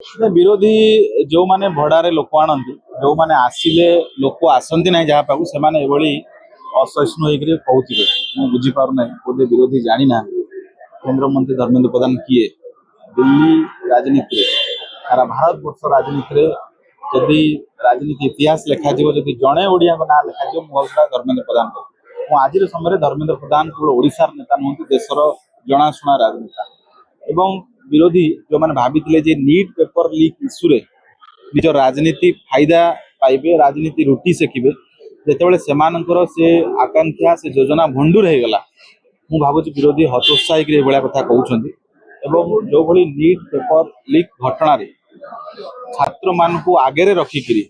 विरोधी जो माने भड़ारे लोक आनती जो माने आसिले लोक आसती ना जहाँ पाक से असहिष्णु होकर कहते मुझे बुझीपार ना बोधे विरोधी जानी ना केंद्र मंत्री धर्मेंद्र प्रधान किए दिल्ली राजनीति सारा भारत वर्ष राजनीति जदि राजनीति इतिहास लिखा जदि जड़े ओडिया ना लिखा मुझे धर्मेंद्र प्रधान आज समय धर्मेंद्र प्रधान केवल ओडिशार नेता नुहति देशर जनाशुना राजनेता एवं विरोधी जो मैंने भाभी नीट पेपर लीक इश्यू रे निज राजनीति फायदा पाइबे राजनीति रुटी सेकिबे जिते से आकांक्षा से योजना भंडूर हो गला मु भावुँ विरोधी हतोत्साहिक कथा कहते जो भली नीट पेपर लीक घटना छात्र मान को आगे रखिकी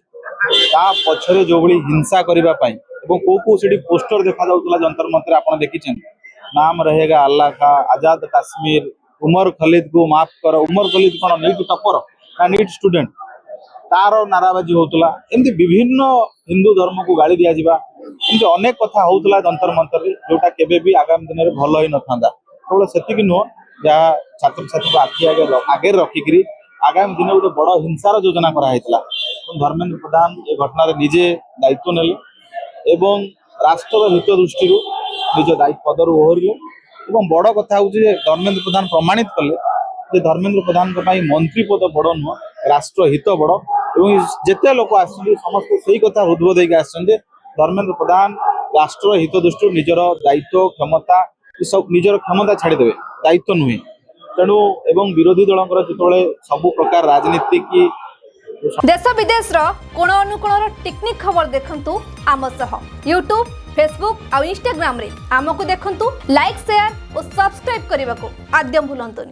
पछरे जो भली हिंसा करने कौ पोस्टर देखा जंतर मंतर आप देखी नाम रहेगा अल्लाह का आजाद काश्मीर उमर खलीद को माफ कर उमर खलीद कौन नीट टपर ना नीट स्टूडेंट तार नाराबाजी होता एमती विभिन्न हिंदू धर्म को गाड़ी दि जावा अनेक कथा होता जंतर मंतर जोटा केबे भी आगामी दिन में भल ही न था केवल से नुह जहाँ छात्र छात्री को आखि आगे रखिकी आगामी दिन गोटे बड़ हिंसार योजना कराई धर्मेंद्र प्रधान ये घटना निजे दायित्व नेले एवं राष्ट्र हित दृष्टि निज दायित्व पदर ओहरिले एवं बड़ कथा हूँ धर्मेंद्र प्रधान प्रमाणित कले धर्मेंद्र प्रधान मंत्री पद बड़ नुह राष्ट्र हित बड़ और जिते लोक आसते से कथा हृदबोध होकर धर्मेंद्र प्रधान राष्ट्र हित दृष्टि निजर दायित्व क्षमता सब निजर क्षमता छाड़देवे दायित्व नुहे तेणु एवं विरोधी दल जो सब प्रकार राजनीति की देश विदेश कोण अनुकोण टेक्निक खबर देखंतु आम सह यूट्यूब फेसबुक और इंस्टाग्राम रे आमको देखंतु लाइक शेयर और सब्सक्राइब करने को आद्यम भूलंतुनी।